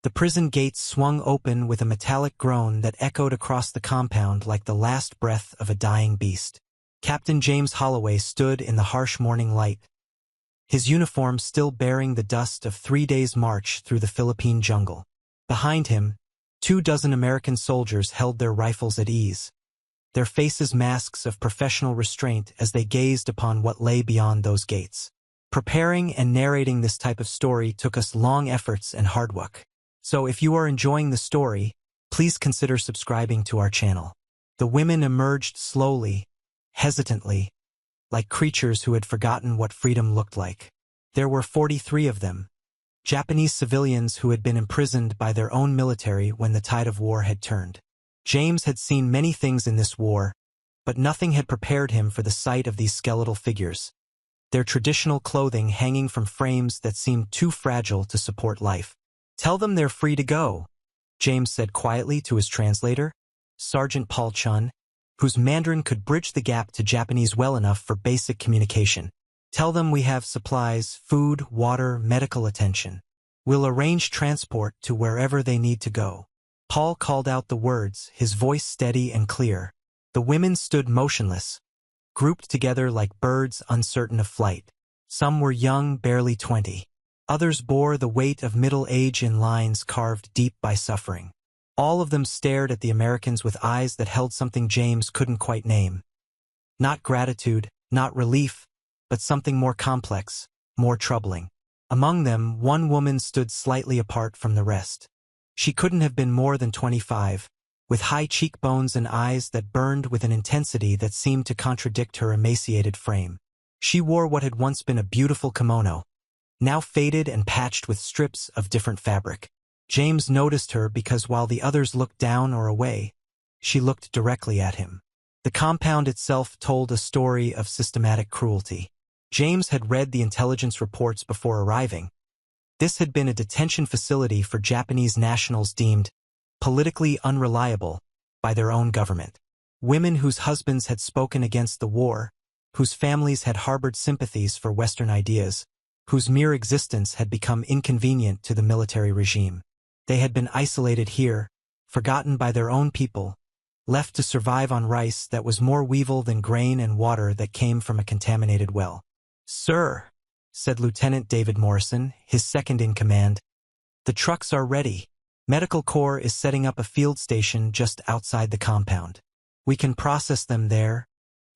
The prison gates swung open with a metallic groan that echoed across the compound like the last breath of a dying beast. Captain James Holloway stood in the harsh morning light, his uniform still bearing the dust of 3 days' march through the Philippine jungle. Behind him, 24 American soldiers held their rifles at ease, their faces masks of professional restraint as they gazed upon what lay beyond those gates. Preparing and narrating this type of story took us long efforts and hard work. So if you are enjoying the story, please consider subscribing to our channel. The women emerged slowly, hesitantly, like creatures who had forgotten what freedom looked like. There were 43 of them, Japanese civilians who had been imprisoned by their own military when the tide of war had turned. James had seen many things in this war, but nothing had prepared him for the sight of these skeletal figures, their traditional clothing hanging from frames that seemed too fragile to support life. "Tell them they're free to go," James said quietly to his translator, Sergeant Paul Chun, whose Mandarin could bridge the gap to Japanese well enough for basic communication. "Tell them we have supplies, food, water, medical attention. We'll arrange transport to wherever they need to go." Paul called out the words, his voice steady and clear. The women stood motionless, grouped together like birds uncertain of flight. Some were young, barely 20. Others bore the weight of middle age in lines carved deep by suffering. All of them stared at the Americans with eyes that held something James couldn't quite name. Not gratitude, not relief, but something more complex, more troubling. Among them, one woman stood slightly apart from the rest. She couldn't have been more than 25, with high cheekbones and eyes that burned with an intensity that seemed to contradict her emaciated frame. She wore what had once been a beautiful kimono, now faded and patched with strips of different fabric. James noticed her because while the others looked down or away, she looked directly at him. The compound itself told a story of systematic cruelty. James had read the intelligence reports before arriving. This had been a detention facility for Japanese nationals deemed politically unreliable by their own government. Women whose husbands had spoken against the war, whose families had harbored sympathies for Western ideas, whose mere existence had become inconvenient to the military regime. They had been isolated here, forgotten by their own people, left to survive on rice that was more weevil than grain and water that came from a contaminated well. "Sir," said Lieutenant David Morrison, his second in command, "the trucks are ready. Medical Corps is setting up a field station just outside the compound. We can process them there,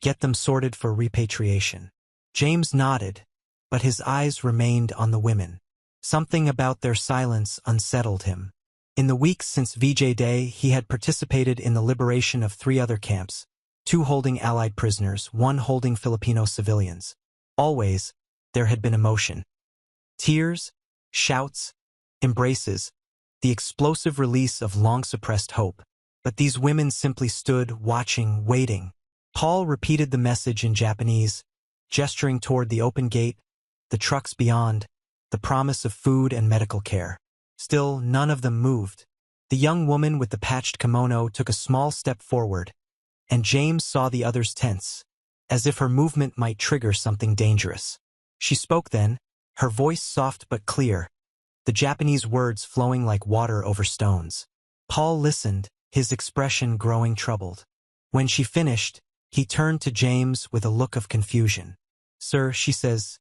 get them sorted for repatriation." James nodded, but his eyes remained on the women. Something about their silence unsettled him. In the weeks since VJ Day, he had participated in the liberation of 3 other camps, 2 holding Allied prisoners, 1 holding Filipino civilians. Always, there had been emotion. Tears, shouts, embraces, the explosive release of long-suppressed hope. But these women simply stood, watching, waiting. Paul repeated the message in Japanese, gesturing toward the open gate, the trucks beyond, the promise of food and medical care. Still, none of them moved. The young woman with the patched kimono took a small step forward, and James saw the others tense, as if her movement might trigger something dangerous. She spoke then, her voice soft but clear, the Japanese words flowing like water over stones. Paul listened, his expression growing troubled. When she finished, he turned to James with a look of confusion. "Sir," she says.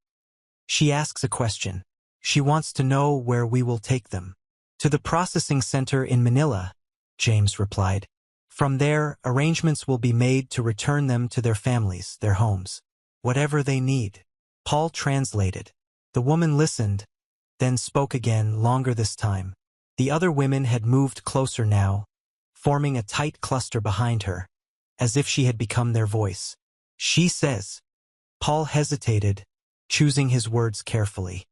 She asks a question. She wants to know where we will take them. "To the processing center in Manila," James replied. "From there, arrangements will be made to return them to their families, their homes. Whatever they need." Paul translated. The woman listened, then spoke again, longer this time. The other women had moved closer now, forming a tight cluster behind her, as if she had become their voice. "She says." Paul hesitated, choosing his words carefully.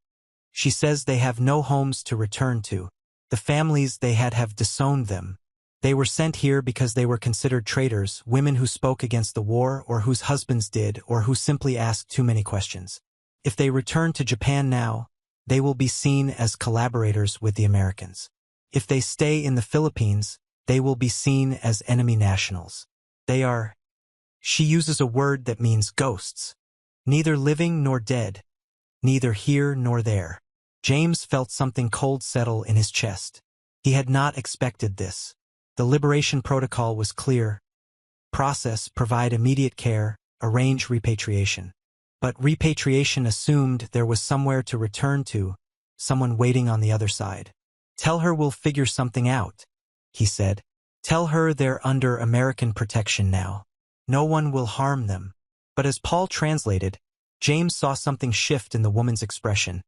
"She says they have no homes to return to. The families they had have disowned them. They were sent here because they were considered traitors, women who spoke against the war or whose husbands did or who simply asked too many questions. If they return to Japan now, they will be seen as collaborators with the Americans. If they stay in the Philippines, they will be seen as enemy nationals. They are," she uses a word that means ghosts, "neither living nor dead, neither here nor there." James felt something cold settle in his chest. He had not expected this. The liberation protocol was clear. Process, provide immediate care, arrange repatriation. But repatriation assumed there was somewhere to return to, someone waiting on the other side. Tell her we'll figure something out, he said. Tell her they're under American protection now. No one will harm them. But as Paul translated, James saw something shift in the woman's expression.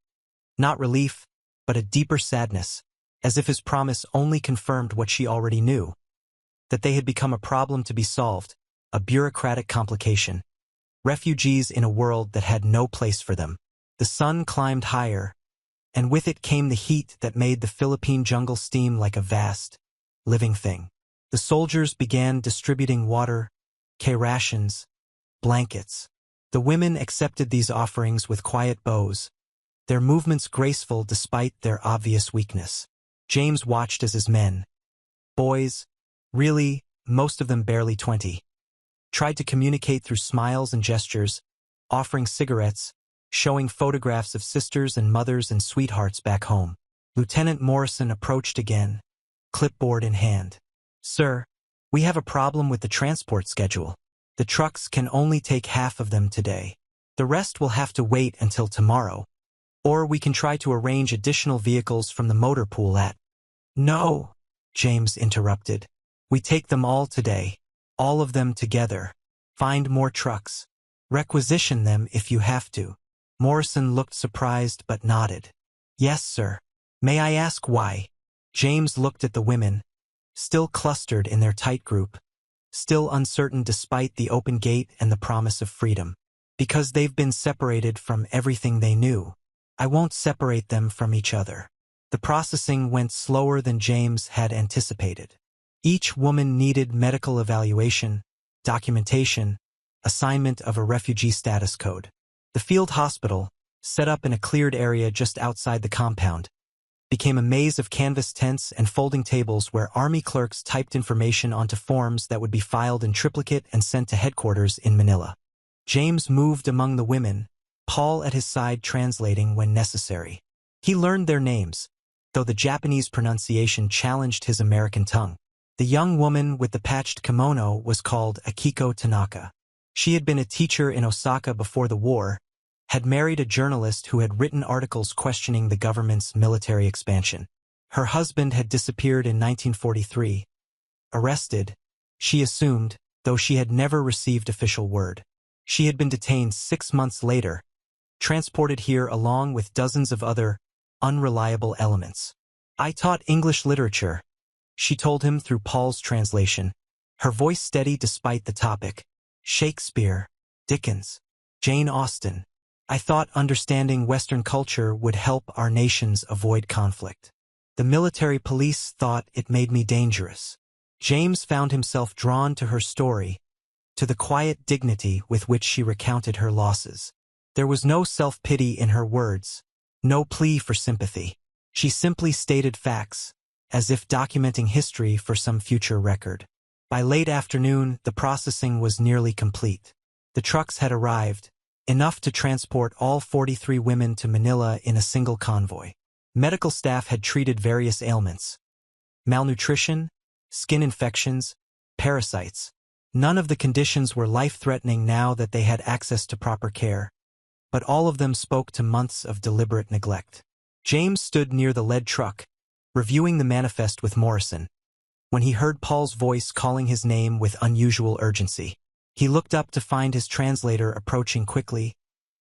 Not relief, but a deeper sadness, as if his promise only confirmed what she already knew. That they had become a problem to be solved, a bureaucratic complication. Refugees in a world that had no place for them. The sun climbed higher, and with it came the heat that made the Philippine jungle steam like a vast, living thing. The soldiers began distributing water, rations, blankets. The women accepted these offerings with quiet bows, their movements graceful despite their obvious weakness. James watched as his men, boys, really, most of them barely 20, tried to communicate through smiles and gestures, offering cigarettes, showing photographs of sisters and mothers and sweethearts back home. Lieutenant Morrison approached again, clipboard in hand. Sir, we have a problem with the transport schedule. The trucks can only take half of them today. The rest will have to wait until tomorrow. Or we can try to arrange additional vehicles from the motor pool at... No, James interrupted. We take them all today. All of them together. Find more trucks. Requisition them if you have to. Morrison looked surprised but nodded. Yes, sir. May I ask why? James looked at the women, still clustered in their tight group, still uncertain despite the open gate and the promise of freedom. Because they've been separated from everything they knew. I won't separate them from each other. The processing went slower than James had anticipated. Each woman needed medical evaluation, documentation, assignment of a refugee status code. The field hospital, set up in a cleared area just outside the compound, became a maze of canvas tents and folding tables where army clerks typed information onto forms that would be filed in triplicate and sent to headquarters in Manila. James moved among the women, Paul at his side translating when necessary. He learned their names, though the Japanese pronunciation challenged his American tongue. The young woman with the patched kimono was called Akiko Tanaka. She had been a teacher in Osaka before the war, had married a journalist who had written articles questioning the government's military expansion. Her husband had disappeared in 1943. Arrested, she assumed, though she had never received official word. She had been detained 6 months later, transported here along with dozens of other unreliable elements. I taught English literature, she told him through Paul's translation, her voice steady despite the topic. Shakespeare, Dickens, Jane Austen. I thought understanding Western culture would help our nations avoid conflict. The military police thought it made me dangerous. James found himself drawn to her story, to the quiet dignity with which she recounted her losses. There was no self-pity in her words, no plea for sympathy. She simply stated facts, as if documenting history for some future record. By late afternoon, the processing was nearly complete. The trucks had arrived, enough to transport all 43 women to Manila in a single convoy. Medical staff had treated various ailments. Malnutrition, skin infections, parasites. None of the conditions were life-threatening now that they had access to proper care, but all of them spoke to months of deliberate neglect. James stood near the lead truck, reviewing the manifest with Morrison, when he heard Paul's voice calling his name with unusual urgency. He looked up to find his translator approaching quickly,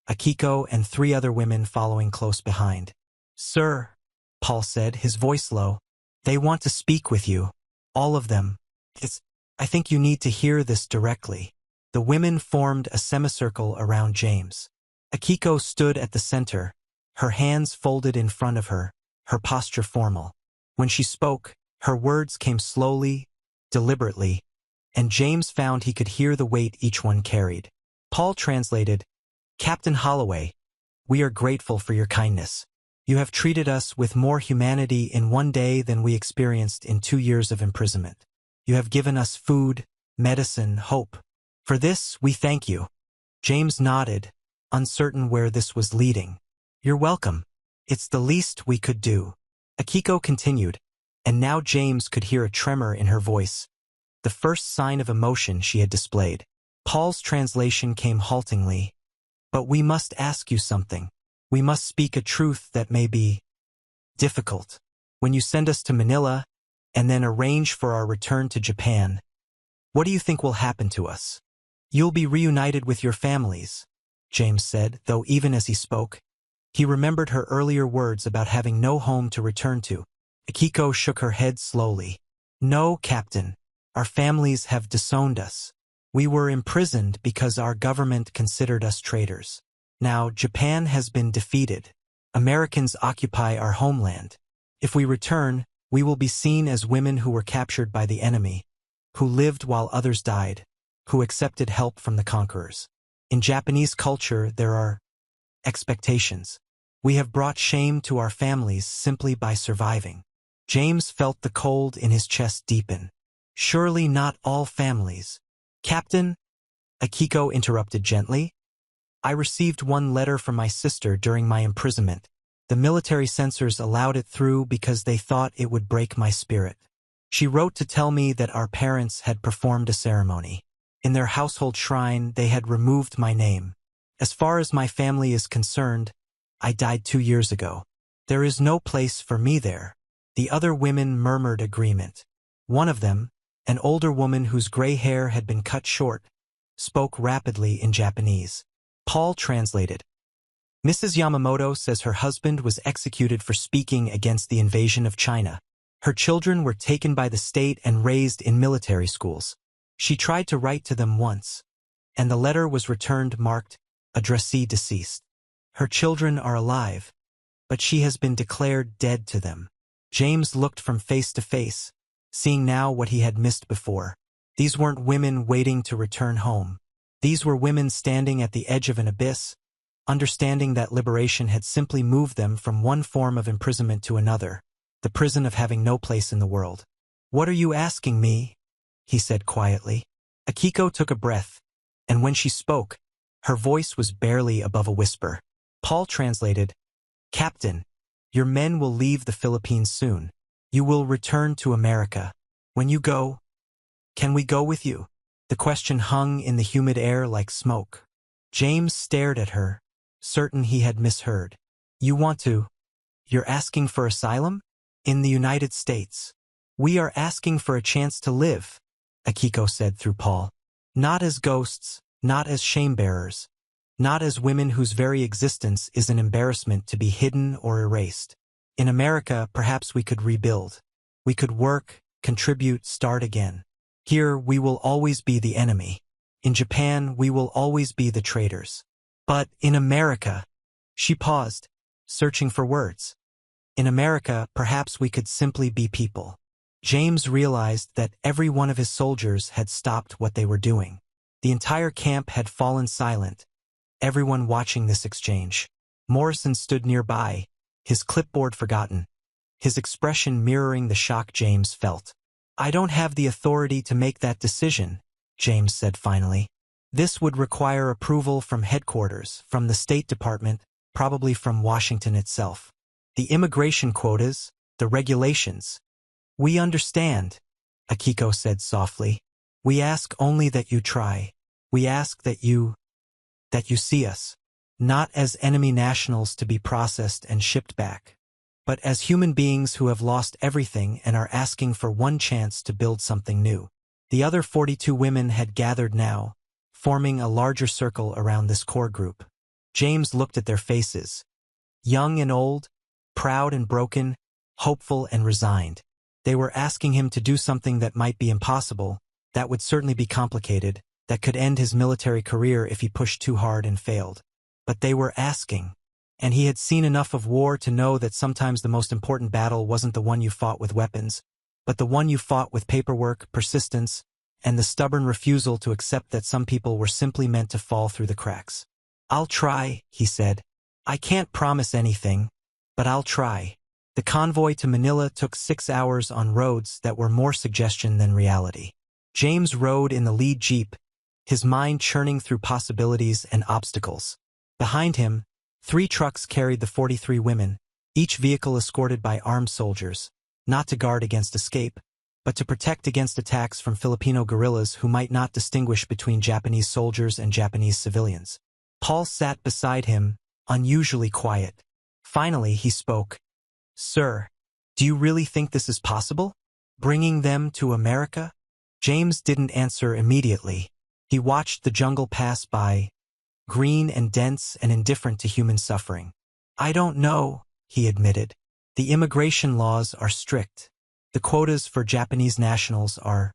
Akiko and 3 other women following close behind. Sir, Paul said, his voice low, they want to speak with you. All of them. I think you need to hear this directly. The women formed a semicircle around James. Akiko stood at the center, her hands folded in front of her, her posture formal. When she spoke, her words came slowly, deliberately, and James found he could hear the weight each one carried. Paul translated, Captain Holloway, we are grateful for your kindness. You have treated us with more humanity in 1 day than we experienced in 2 years of imprisonment. You have given us food, medicine, hope. For this, we thank you. James nodded, uncertain where this was leading. You're welcome. It's the least we could do. Akiko continued, And now James could hear a tremor in her voice, the first sign of emotion she had displayed. Paul's translation came haltingly. But we must ask you something. We must speak a truth that may be difficult. When you send us to Manila, and then arrange for our return to Japan, what do you think will happen to us? You'll be reunited with your families, James said, though even as he spoke, he remembered her earlier words about having no home to return to. Akiko shook her head slowly. No, Captain. Our families have disowned us. We were imprisoned because our government considered us traitors. Now, Japan has been defeated. Americans occupy our homeland. If we return, we will be seen as women who were captured by the enemy, who lived while others died, who accepted help from the conquerors. In Japanese culture, there are expectations. We have brought shame to our families simply by surviving. James felt the cold in his chest deepen. Surely not all families. Captain, Akiko interrupted gently. I received one letter from my sister during my imprisonment. The military censors allowed it through because they thought it would break my spirit. She wrote to tell me that our parents had performed a ceremony. In their household shrine, they had removed my name. As far as my family is concerned, I died 2 years ago. There is no place for me there. The other women murmured agreement. One of them, an older woman whose gray hair had been cut short, spoke rapidly in Japanese. Paul translated. Mrs. Yamamoto says her husband was executed for speaking against the invasion of China. Her children were taken by the state and raised in military schools. She tried to write to them once, and the letter was returned marked, addressee deceased. Her children are alive, but she has been declared dead to them. James looked from face to face, seeing now what he had missed before. These weren't women waiting to return home. These were women standing at the edge of an abyss, understanding that liberation had simply moved them from one form of imprisonment to another, the prison of having no place in the world. What are you asking me? He said quietly. Akiko took a breath, and when she spoke, her voice was barely above a whisper. Paul translated, Captain, your men will leave the Philippines soon. You will return to America. When you go, can we go with you? The question hung in the humid air like smoke. James stared at her, certain he had misheard. You want to? You're asking for asylum? In the United States. We are asking for a chance to live, Akiko said through Paul. Not as ghosts, not as shame-bearers, not as women whose very existence is an embarrassment to be hidden or erased. In America, perhaps we could rebuild. We could work, contribute, start again. Here, we will always be the enemy. In Japan, we will always be the traitors. But in America, she paused, searching for words. In America, perhaps we could simply be people. James realized that every one of his soldiers had stopped what they were doing. The entire camp had fallen silent, everyone watching this exchange. Morrison stood nearby, his clipboard forgotten, his expression mirroring the shock James felt. I don't have the authority to make that decision, James said finally. This would require approval from headquarters, from the State Department, probably from Washington itself. The immigration quotas, the regulations. We understand, Akiko said softly. We ask only that you try. We ask that you see us, not as enemy nationals to be processed and shipped back, but as human beings who have lost everything and are asking for one chance to build something new. The other 42 women had gathered now, forming a larger circle around this core group. James looked at their faces. Young and old, proud and broken, hopeful and resigned. They were asking him to do something that might be impossible, that would certainly be complicated, that could end his military career if he pushed too hard and failed. But they were asking. And he had seen enough of war to know that sometimes the most important battle wasn't the one you fought with weapons, but the one you fought with paperwork, persistence, and the stubborn refusal to accept that some people were simply meant to fall through the cracks. I'll try, he said. I can't promise anything, but I'll try. The convoy to Manila took 6 hours on roads that were more suggestion than reality. James rode in the lead jeep, his mind churning through possibilities and obstacles. Behind him, 3 trucks carried the 43 women, each vehicle escorted by armed soldiers. not to guard against escape, but to protect against attacks from Filipino guerrillas who might not distinguish between Japanese soldiers and Japanese civilians. Paul sat beside him, unusually quiet. Finally, he spoke. "Sir, do you really think this is possible? Bringing them to America?" James didn't answer immediately. He watched the jungle pass by, green and dense and indifferent to human suffering. "I don't know," he admitted. "The immigration laws are strict. The quotas for Japanese nationals are,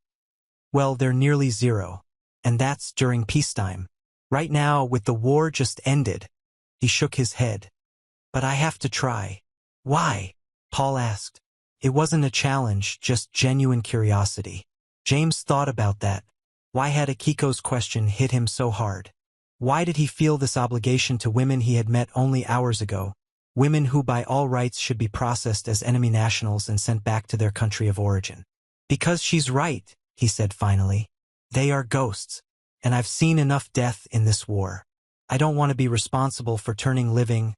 well, they're nearly zero. And that's during peacetime. Right now, with the war just ended." He shook his head. "But I have to try." "Why?" Paul asked. It wasn't a challenge, just genuine curiosity. James thought about that. Why had Akiko's question hit him so hard? Why did he feel this obligation to women he had met only hours ago? Women who by all rights should be processed as enemy nationals and sent back to their country of origin. "Because she's right," he said finally. "They are ghosts. And I've seen enough death in this war. I don't want to be responsible for turning living,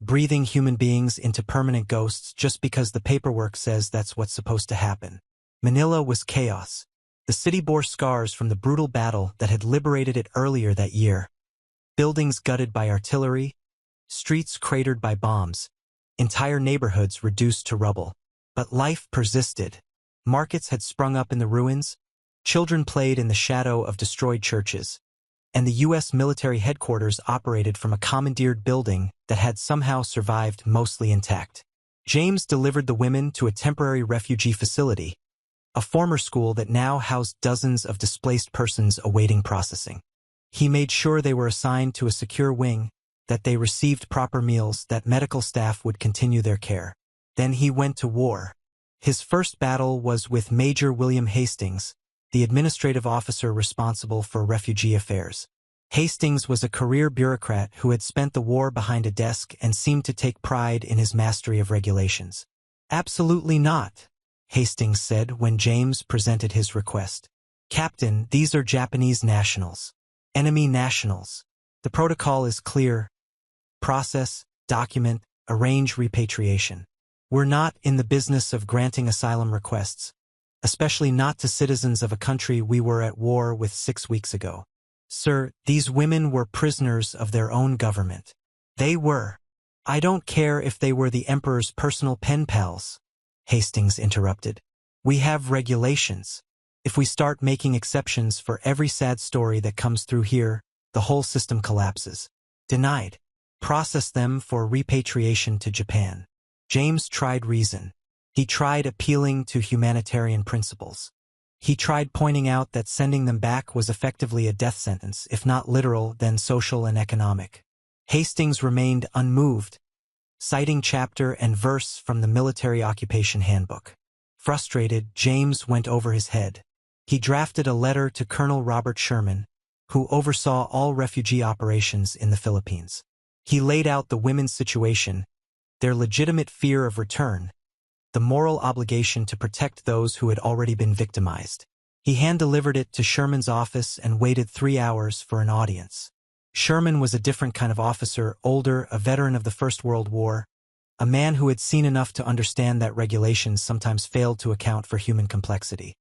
breathing human beings into permanent ghosts just because the paperwork says that's what's supposed to happen." Manila was chaos. The city bore scars from the brutal battle that had liberated it earlier that year. Buildings gutted by artillery, streets cratered by bombs, entire neighborhoods reduced to rubble. But life persisted. Markets had sprung up in the ruins, children played in the shadow of destroyed churches, and the U.S. military headquarters operated from a commandeered building that had somehow survived mostly intact. James delivered the women to a temporary refugee facility, a former school that now housed dozens of displaced persons awaiting processing. He made sure they were assigned to a secure wing, that they received proper meals, that medical staff would continue their care. Then he went to war. His first battle was with Major William Hastings, the administrative officer responsible for refugee affairs. Hastings was a career bureaucrat who had spent the war behind a desk and seemed to take pride in his mastery of regulations. "Absolutely not," Hastings said when James presented his request. "Captain, these are Japanese nationals. Enemy nationals. The protocol is clear. Process, document, arrange repatriation. We're not in the business of granting asylum requests, especially not to citizens of a country we were at war with 6 weeks ago. Sir, these women were prisoners of their own government. They were. I don't care if they were the Emperor's personal pen pals," Hastings interrupted. "We have regulations. If we start making exceptions for every sad story that comes through here, the whole system collapses." "Denied. Process them for repatriation to Japan." James tried reason. He tried appealing to humanitarian principles. He tried pointing out that sending them back was effectively a death sentence, if not literal, then social and economic. Hastings remained unmoved, citing chapter and verse from the Military Occupation Handbook. Frustrated, James went over his head. He drafted a letter to Colonel Robert Sherman, who oversaw all refugee operations in the Philippines. He laid out the women's situation, their legitimate fear of return, the moral obligation to protect those who had already been victimized. He hand-delivered it to Sherman's office and waited 3 hours for an audience. Sherman was a different kind of officer, older, a veteran of the First World War, a man who had seen enough to understand that regulations sometimes failed to account for human complexity.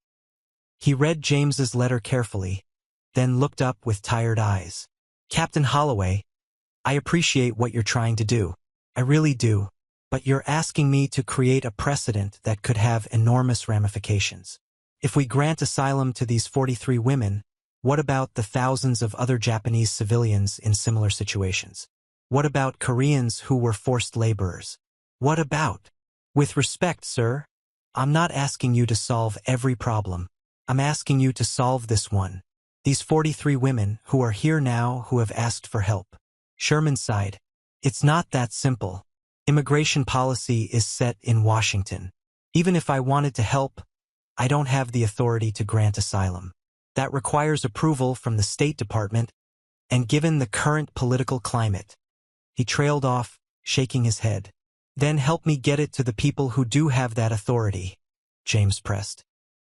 He read James's letter carefully, then looked up with tired eyes. "Captain Holloway, I appreciate what you're trying to do. I really do. But you're asking me to create a precedent that could have enormous ramifications. If we grant asylum to these 43 women, what about the thousands of other Japanese civilians in similar situations? What about Koreans who were forced laborers? What about? With respect, sir, I'm not asking you to solve every problem. I'm asking you to solve this one. These 43 women who are here now who have asked for help." Sherman sighed. "It's not that simple. Immigration policy is set in Washington. Even if I wanted to help, I don't have the authority to grant asylum. That requires approval from the State Department, and given the current political climate." He trailed off, shaking his head. "Then help me get it to the people who do have that authority," James pressed.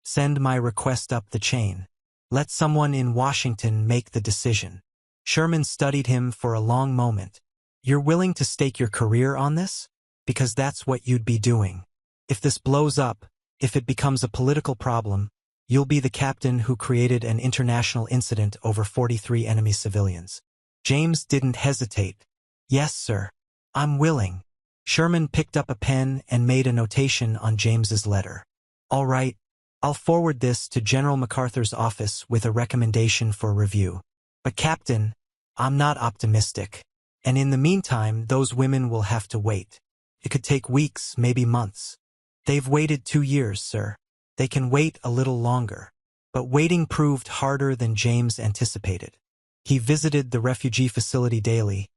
"Send my request up the chain. Let someone in Washington make the decision." Sherman studied him for a long moment. "You're willing to stake your career on this? Because that's what you'd be doing." If this blows up, if it becomes a political problem, you'll be the captain who created an international incident over 43 enemy civilians. James didn't hesitate. Yes, sir. I'm willing. Sherman picked up a pen and made a notation on James's letter. All right, I'll forward this to General MacArthur's office with a recommendation for review. But Captain, I'm not optimistic. And in the meantime, those women will have to wait. It could take weeks, maybe months. They've waited 2 years, sir. They can wait a little longer. But waiting proved harder than James anticipated. He visited the refugee facility daily,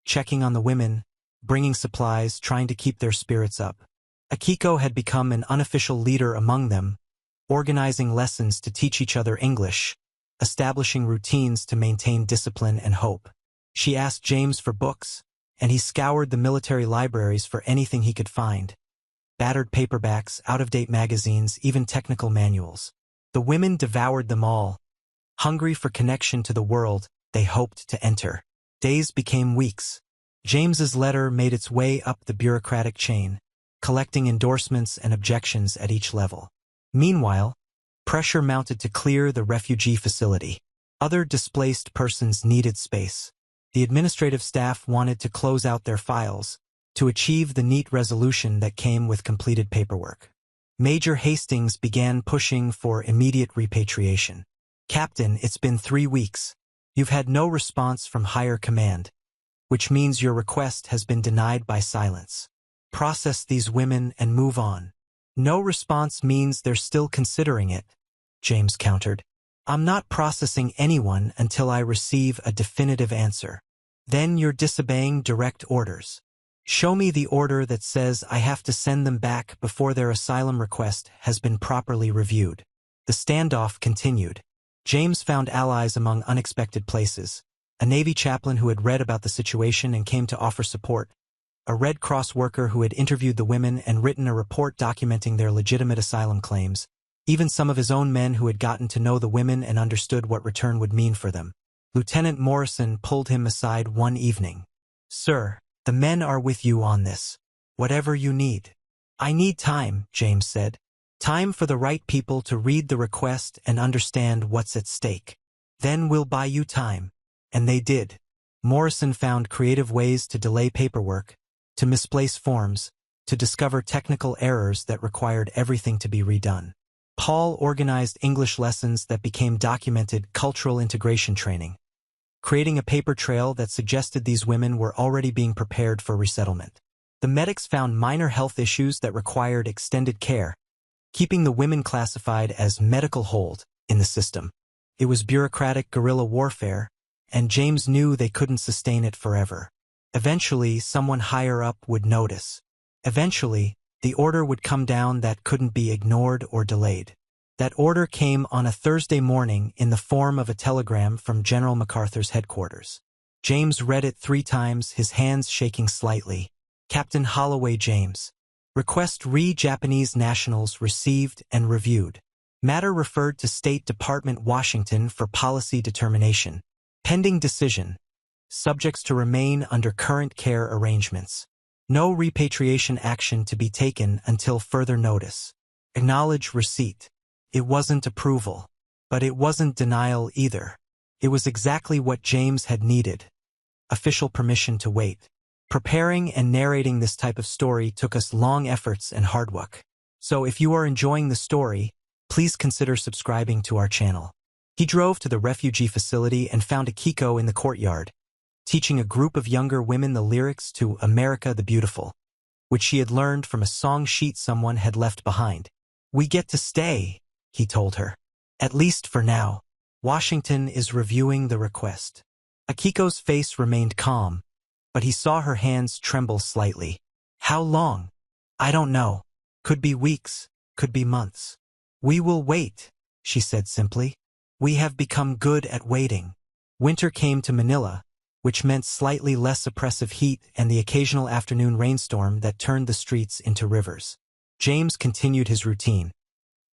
checking on the women, bringing supplies, trying to keep their spirits up. Akiko had become an unofficial leader among them, organizing lessons to teach each other English, establishing routines to maintain discipline and hope. She asked James for books, and he scoured the military libraries for anything he could find. Battered paperbacks, out-of-date magazines, even technical manuals. The women devoured them all. Hungry for connection to the world they hoped to enter. Days became weeks. James's letter made its way up the bureaucratic chain, collecting endorsements and objections at each level. Meanwhile, pressure mounted to clear the refugee facility. Other displaced persons needed space. The administrative staff wanted to close out their files, to achieve the neat resolution that came with completed paperwork. Major Hastings began pushing for immediate repatriation. Captain, it's been 3 weeks. You've had no response from higher command, which means your request has been denied by silence. Process these women and move on. No response means they're still considering it, James countered. I'm not processing anyone until I receive a definitive answer. Then you're disobeying direct orders. Show me the order that says I have to send them back before their asylum request has been properly reviewed. The standoff continued. James found allies among unexpected places. A Navy chaplain who had read about the situation and came to offer support. A Red Cross worker who had interviewed the women and written a report documenting their legitimate asylum claims. Even some of his own men who had gotten to know the women and understood what return would mean for them. Lieutenant Morrison pulled him aside one evening. Sir, the men are with you on this. Whatever you need. I need time, James said. Time for the right people to read the request and understand what's at stake. Then we'll buy you time. And they did. Morrison found creative ways to delay paperwork, to misplace forms, to discover technical errors that required everything to be redone. Paul organized English lessons that became documented cultural integration training, creating a paper trail that suggested these women were already being prepared for resettlement. The medics found minor health issues that required extended care, keeping the women classified as medical hold in the system. It was bureaucratic guerrilla warfare, and James knew they couldn't sustain it forever. Eventually, someone higher up would notice. Eventually, the order would come down that couldn't be ignored or delayed. That order came on a Thursday morning in the form of a telegram from General MacArthur's headquarters. James read it 3 times, his hands shaking slightly. Captain Holloway James. Request Japanese nationals received and reviewed. Matter referred to State Department, Washington for policy determination. Pending decision. Subjects to remain under current care arrangements. No repatriation action to be taken until further notice. Acknowledge receipt. It wasn't approval. But it wasn't denial either. It was exactly what James had needed. Official permission to wait. Preparing and narrating this type of story took us long efforts and hard work. So if you are enjoying the story, please consider subscribing to our channel. He drove to the refugee facility and found Akiko in the courtyard, teaching a group of younger women the lyrics to America the Beautiful, which she had learned from a song sheet someone had left behind. We get to stay, he told her. At least for now. Washington is reviewing the request. Akiko's face remained calm, but he saw her hands tremble slightly. How long? I don't know. Could be weeks, could be months. We will wait, she said simply. We have become good at waiting. Winter came to Manila, which meant slightly less oppressive heat and the occasional afternoon rainstorm that turned the streets into rivers. James continued his routine.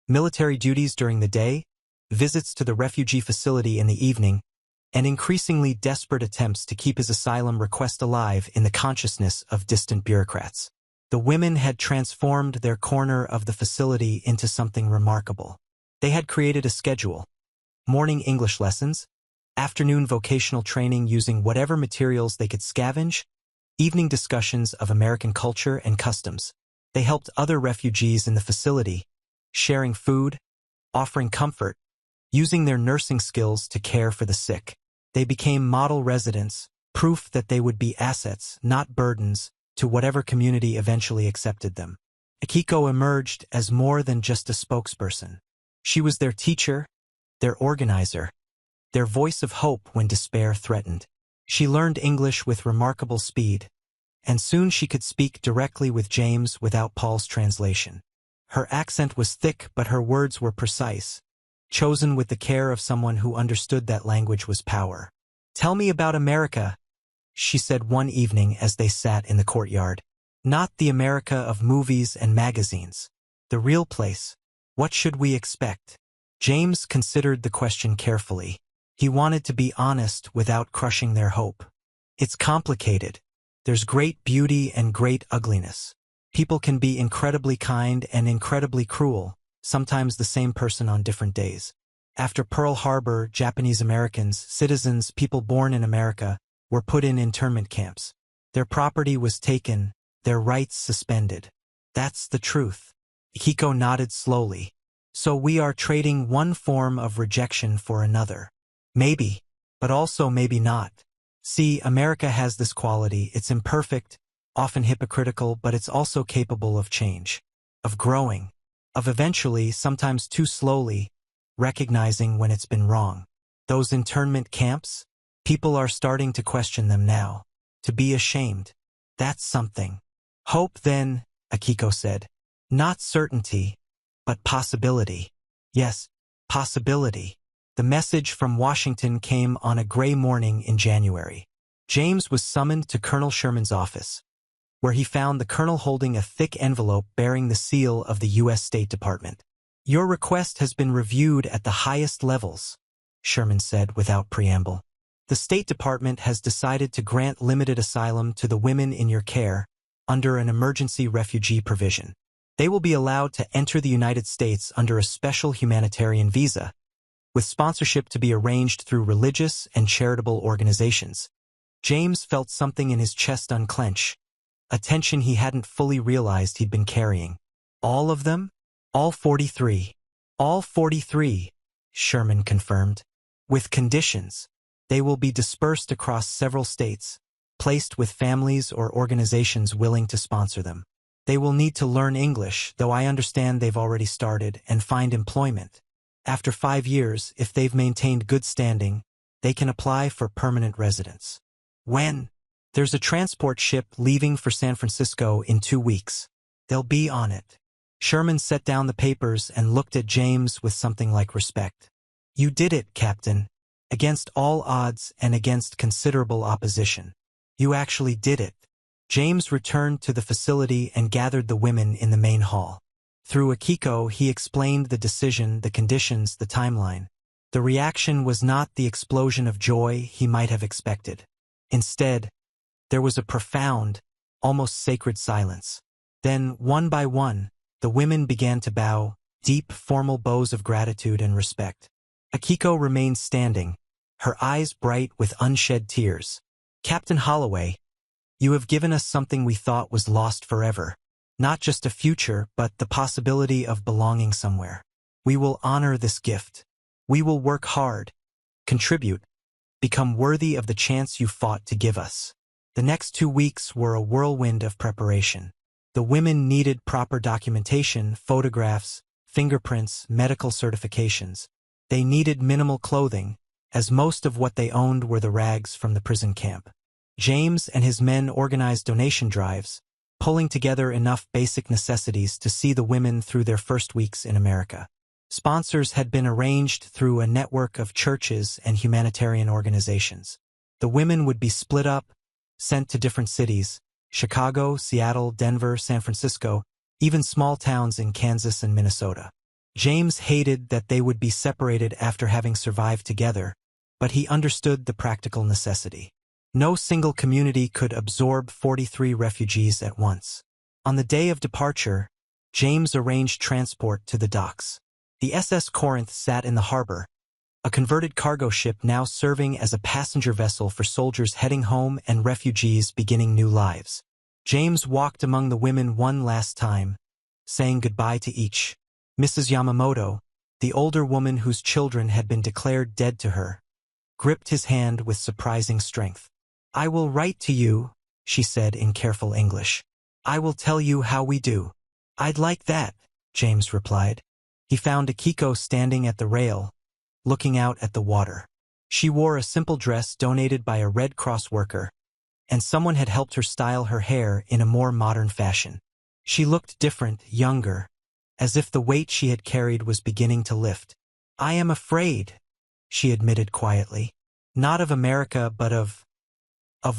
Military duties during the day, visits to the refugee facility in the evening, and increasingly desperate attempts to keep his asylum request alive in the consciousness of distant bureaucrats. The women had transformed their corner of the facility into something remarkable. They had created a schedule: morning English lessons, afternoon vocational training using whatever materials they could scavenge, evening discussions of American culture and customs. They helped other refugees in the facility, sharing food, offering comfort, using their nursing skills to care for the sick. They became model residents, proof that they would be assets, not burdens, to whatever community eventually accepted them. Akiko emerged as more than just a spokesperson. She was their teacher, their organizer, their voice of hope when despair threatened. She learned English with remarkable speed, and soon she could speak directly with James without Paul's translation. Her accent was thick, but her words were precise, chosen with the care of someone who understood that language was power. "Tell me about America," she said one evening as they sat in the courtyard. "Not the America of movies and magazines. The real place. What should we expect?" James considered the question carefully. He wanted to be honest without crushing their hope. "It's complicated. There's great beauty and great ugliness. People can be incredibly kind and incredibly cruel, sometimes the same person on different days. After Pearl Harbor, Japanese Americans, citizens, people born in America, were put in internment camps. Their property was taken, their rights suspended. That's the truth." Akiko nodded slowly. "So we are trading one form of rejection for another. Maybe, but also maybe not. See, America has this quality: it's imperfect, often hypocritical, but it's also capable of change, of growing, of eventually, sometimes too slowly, recognizing when it's been wrong. Those internment camps, people are starting to question them now, to be ashamed. That's something." "Hope, then," Akiko said. "Not certainty, but possibility." "Yes, possibility." The message from Washington came on a gray morning in January. James was summoned to Colonel Sherman's office, where he found the colonel holding a thick envelope bearing the seal of the U.S. State Department. "Your request has been reviewed at the highest levels," Sherman said without preamble. "The State Department has decided to grant limited asylum to the women in your care under an emergency refugee provision. They will be allowed to enter the United States under a special humanitarian visa, with sponsorship to be arranged through religious and charitable organizations." James felt something in his chest unclench, a tension he hadn't fully realized he'd been carrying. "All of them?" "All 43. All 43, Sherman confirmed. "With conditions. They will be dispersed across several states, placed with families or organizations willing to sponsor them. They will need to learn English, though I understand they've already started, and find employment. After 5 years, if they've maintained good standing, they can apply for permanent residence." "When?" "There's a transport ship leaving for San Francisco in 2 weeks. They'll be on it." Sherman set down the papers and looked at James with something like respect. "You did it, Captain. Against all odds and against considerable opposition. You actually did it." James returned to the facility and gathered the women in the main hall. Through Akiko, he explained the decision, the conditions, the timeline. The reaction was not the explosion of joy he might have expected. Instead, there was a profound, almost sacred silence. Then, one by one, the women began to bow, deep, formal bows of gratitude and respect. Akiko remained standing, her eyes bright with unshed tears. "Captain Holloway, you have given us something we thought was lost forever. Not just a future, but the possibility of belonging somewhere. We will honor this gift. We will work hard, contribute, become worthy of the chance you fought to give us." The next 2 weeks were a whirlwind of preparation. The women needed proper documentation, photographs, fingerprints, medical certifications. They needed minimal clothing, as most of what they owned were the rags from the prison camp. James and his men organized donation drives, pulling together enough basic necessities to see the women through their first weeks in America. Sponsors had been arranged through a network of churches and humanitarian organizations. The women would be split up, sent to different cities: Chicago, Seattle, Denver, San Francisco, even small towns in Kansas and Minnesota. James hated that they would be separated after having survived together, but he understood the practical necessity. No single community could absorb 43 refugees at once. On the day of departure, James arranged transport to the docks. The SS Corinth sat in the harbor, a converted cargo ship now serving as a passenger vessel for soldiers heading home and refugees beginning new lives. James walked among the women one last time, saying goodbye to each. Mrs. Yamamoto, the older woman whose children had been declared dead to her, gripped his hand with surprising strength. "I will write to you," she said in careful English. "I will tell you how we do." "I'd like that," James replied. He found Akiko standing at the rail, looking out at the water. She wore a simple dress donated by a Red Cross worker, and someone had helped her style her hair in a more modern fashion. She looked different, younger, as if the weight she had carried was beginning to lift. "I am afraid," she admitted quietly. "Not of America, but of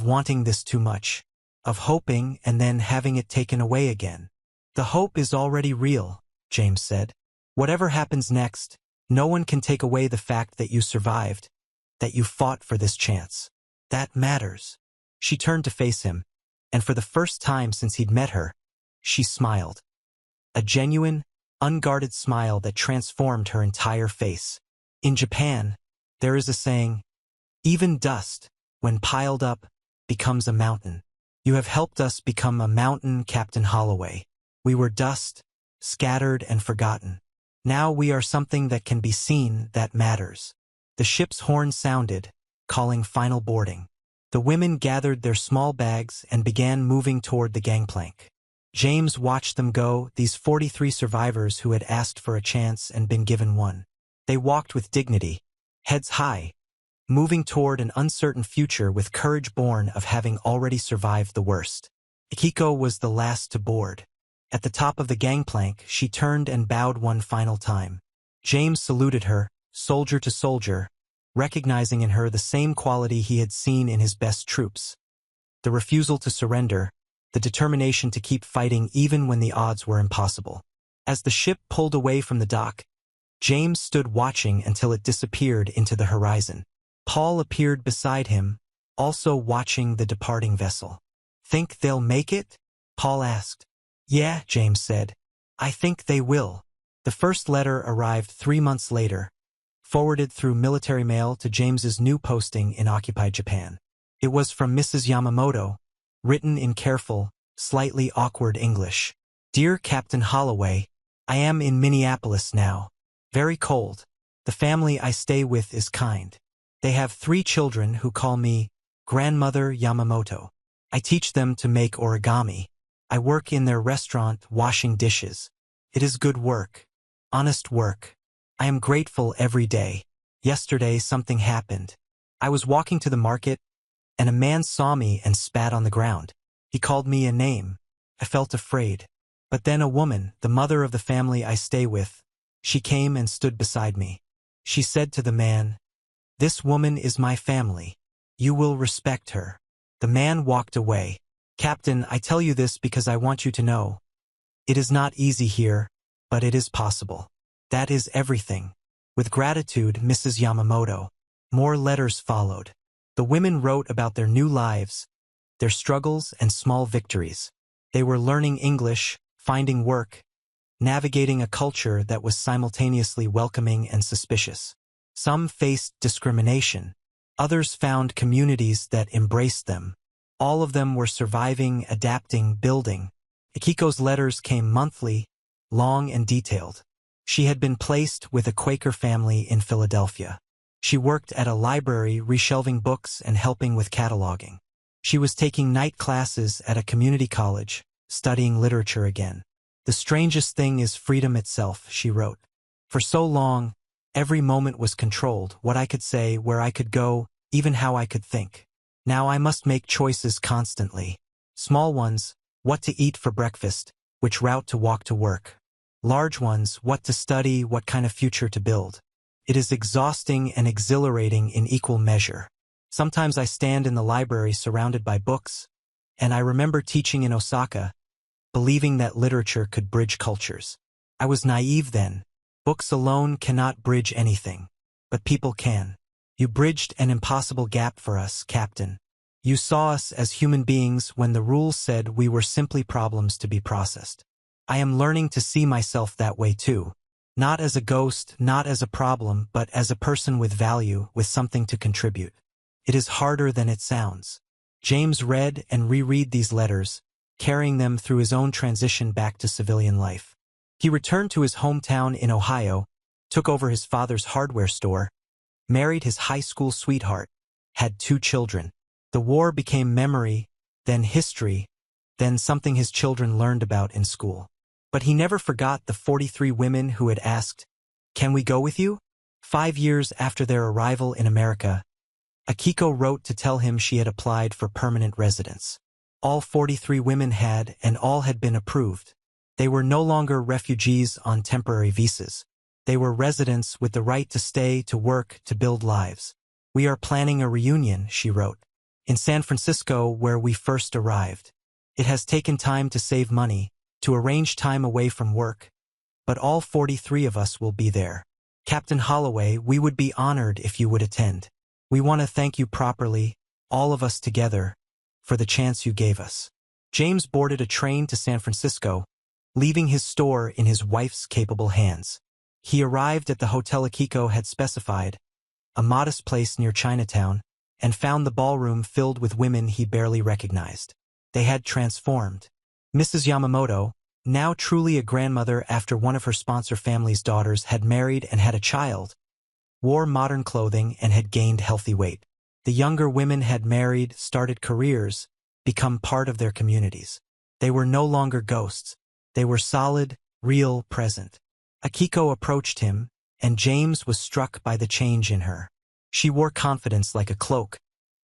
wanting this too much, of hoping and then having it taken away again." "The hope is already real," James said. "Whatever happens next, no one can take away the fact that you survived, that you fought for this chance. That matters." She turned to face him, and for the first time since he'd met her, she smiled. A genuine, unguarded smile that transformed her entire face. In Japan, there is a saying, "Even dust, when piled up, becomes a mountain." You have helped us become a mountain, Captain Holloway. We were dust, scattered and forgotten. Now we are something that can be seen, that matters. The ship's horn sounded, calling final boarding. The women gathered their small bags and began moving toward the gangplank. James watched them go, these 43 survivors who had asked for a chance and been given one. They walked with dignity, heads high, moving toward an uncertain future with courage born of having already survived the worst. Akiko was the last to board. At the top of the gangplank, she turned and bowed one final time. James saluted her, soldier to soldier, recognizing in her the same quality he had seen in his best troops. The refusal to surrender, the determination to keep fighting even when the odds were impossible. As the ship pulled away from the dock, James stood watching until it disappeared into the horizon. Paul appeared beside him, also watching the departing vessel. "Think they'll make it?" Paul asked. "Yeah," James said. "I think they will." The first letter arrived 3 months later, forwarded through military mail to James's new posting in occupied Japan. It was from Mrs. Yamamoto, written in careful, slightly awkward English. "Dear Captain Holloway, I am in Minneapolis now. Very cold. The family I stay with is kind. They have 3 children who call me Grandmother Yamamoto. I teach them to make origami. I work in their restaurant washing dishes. It is good work. Honest work. I am grateful every day. Yesterday something happened. I was walking to the market, and a man saw me and spat on the ground. He called me a name. I felt afraid. But then a woman, the mother of the family I stay with, she came and stood beside me. She said to the man, 'This woman is my family. You will respect her.' The man walked away. Captain, I tell you this because I want you to know. It is not easy here, but it is possible. That is everything. With gratitude, Mrs. Yamamoto." More letters followed. The women wrote about their new lives, their struggles and small victories. They were learning English, finding work, navigating a culture that was simultaneously welcoming and suspicious. Some faced discrimination. Others found communities that embraced them. All of them were surviving, adapting, building. Akiko's letters came monthly, long and detailed. She had been placed with a Quaker family in Philadelphia. She worked at a library reshelving books and helping with cataloging. She was taking night classes at a community college, studying literature again. "The strangest thing is freedom itself," she wrote. "For so long, every moment was controlled, what I could say, where I could go, even how I could think. Now I must make choices constantly. Small ones, what to eat for breakfast, which route to walk to work. Large ones, what to study, what kind of future to build. It is exhausting and exhilarating in equal measure. Sometimes I stand in the library surrounded by books, and I remember teaching in Osaka, believing that literature could bridge cultures. I was naive then. Books alone cannot bridge anything, but people can. You bridged an impossible gap for us, Captain. You saw us as human beings when the rules said we were simply problems to be processed. I am learning to see myself that way too. Not as a ghost, not as a problem, but as a person with value, with something to contribute. It is harder than it sounds. James read and reread these letters, carrying them through his own transition back to civilian life. He returned to his hometown in Ohio, took over his father's hardware store, married his high school sweetheart, had 2 children. The war became memory, then history, then something his children learned about in school. But he never forgot the 43 women who had asked, "Can we go with you?" 5 years after their arrival in America, Akiko wrote to tell him she had applied for permanent residence. All 43 women had, and all had been approved. They were no longer refugees on temporary visas. They were residents with the right to stay, to work, to build lives. "We are planning a reunion," she wrote, "in San Francisco where we first arrived. It has taken time to save money, to arrange time away from work, but all 43 of us will be there. Captain Holloway, we would be honored if you would attend. We want to thank you properly, all of us together, for the chance you gave us." James boarded a train to San Francisco, leaving his store in his wife's capable hands. He arrived at the hotel Akiko had specified, a modest place near Chinatown, and found the ballroom filled with women he barely recognized. They had transformed. Mrs. Yamamoto, now truly a grandmother after one of her sponsor family's daughters had married and had a child, wore modern clothing and had gained healthy weight. The younger women had married, started careers, become part of their communities. They were no longer ghosts. They were solid, real, present. Akiko approached him, and James was struck by the change in her. She wore confidence like a cloak,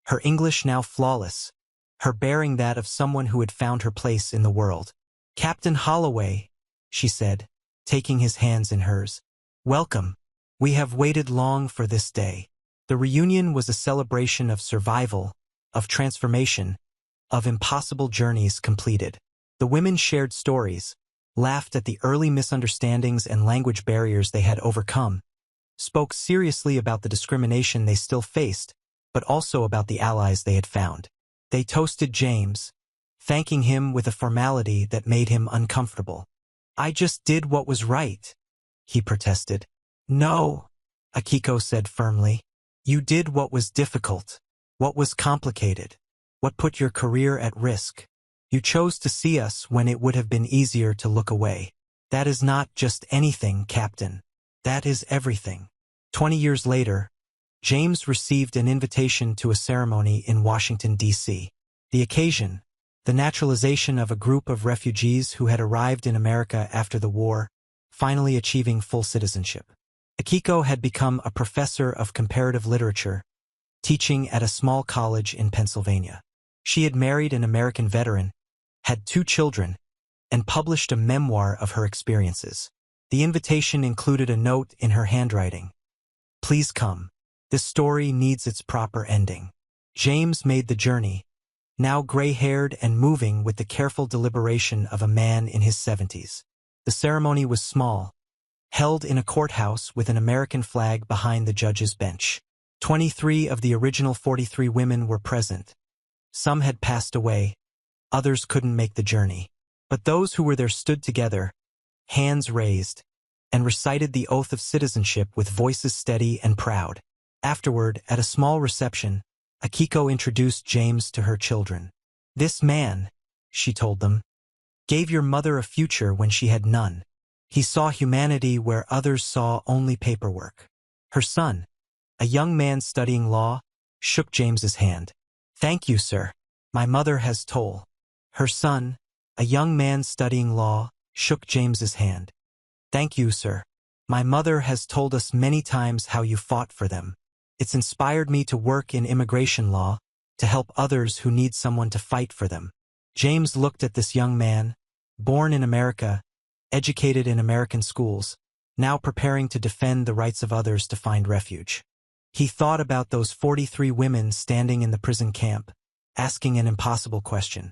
her English now flawless, her bearing that of someone who had found her place in the world. "Captain Holloway," she said, taking his hands in hers. "Welcome. We have waited long for this day." The reunion was a celebration of survival, of transformation, of impossible journeys completed. The women shared stories, laughed at the early misunderstandings and language barriers they had overcome, spoke seriously about the discrimination they still faced, but also about the allies they had found. They toasted James, thanking him with a formality that made him uncomfortable. "I just did what was right," he protested. "No," Akiko said firmly. "You did what was difficult, what was complicated, what put your career at risk. You chose to see us when it would have been easier to look away. That is not just anything, Captain. That is everything." 20 years later, James received an invitation to a ceremony in Washington, D.C. The occasion, the naturalization of a group of refugees who had arrived in America after the war, finally achieving full citizenship. Akiko had become a professor of comparative literature, teaching at a small college in Pennsylvania. She had married an American veteran, had 2 children, and published a memoir of her experiences. The invitation included a note in her handwriting. "Please come. This story needs its proper ending." James made the journey, now gray-haired and moving with the careful deliberation of a man in his 70s. The ceremony was small, held in a courthouse with an American flag behind the judge's bench. 23 of the original 43 women were present. Some had passed away, others couldn't make the journey. But those who were there stood together, hands raised, and recited the oath of citizenship with voices steady and proud. Afterward, at a small reception, Akiko introduced James to her children. "This man," she told them, "gave your mother a future when she had none. He saw humanity where others saw only paperwork." Her son, a young man studying law, shook James's hand. "Thank you, sir. My mother has told." Her son, a young man studying law, shook James's hand. "Thank you, sir. My mother has told us many times how you fought for them. It's inspired me to work in immigration law, to help others who need someone to fight for them." James looked at this young man, born in America, educated in American schools, now preparing to defend the rights of others to find refuge. He thought about those 43 women standing in the prison camp, asking an impossible question.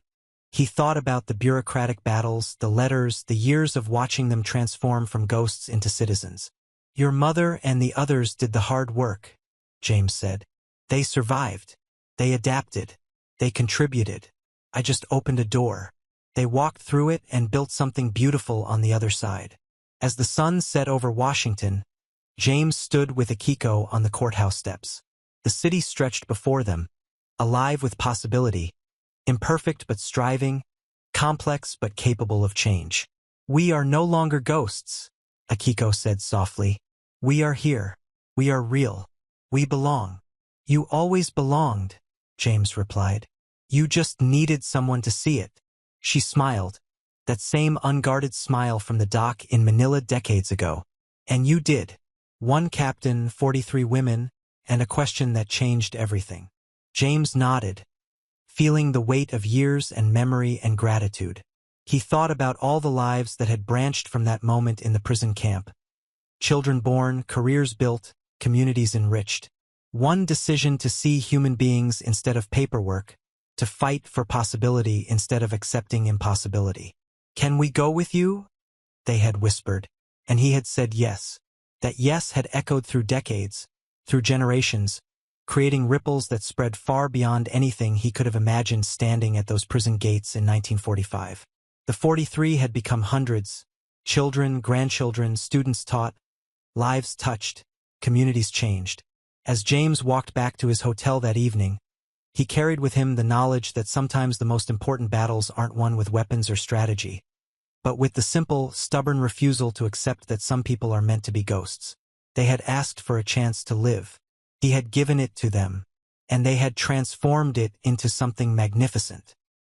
He thought about the bureaucratic battles, the letters, the years of watching them transform from ghosts into citizens. "Your mother and the others did the hard work," James said. "They survived. They adapted. They contributed. I just opened a door. They walked through it and built something beautiful on the other side. As the sun set over Washington, James stood with Akiko on the courthouse steps. The city stretched before them, alive with possibility, imperfect but striving, complex but capable of change. "We are no longer ghosts," Akiko said softly. "We are here. We are real. We belong." "You always belonged," James replied. "You just needed someone to see it." She smiled, that same unguarded smile from the dock in Manila decades ago. "And you did. One captain, 43 women, and a question that changed everything." James nodded, feeling the weight of years and memory and gratitude. He thought about all the lives that had branched from that moment in the prison camp. Children born, careers built, communities enriched. One decision to see human beings instead of paperwork, to fight for possibility instead of accepting impossibility. "Can we go with you?" they had whispered, and he had said yes. That yes had echoed through decades, through generations, creating ripples that spread far beyond anything he could have imagined standing at those prison gates in 1945. The 43 had become hundreds, children, grandchildren, students taught, lives touched, communities changed. As James walked back to his hotel that evening, he carried with him the knowledge that sometimes the most important battles aren't won with weapons or strategy, but with the simple, stubborn refusal to accept that some people are meant to be ghosts. They had asked for a chance to live. He had given it to them, and they had transformed it into something magnificent.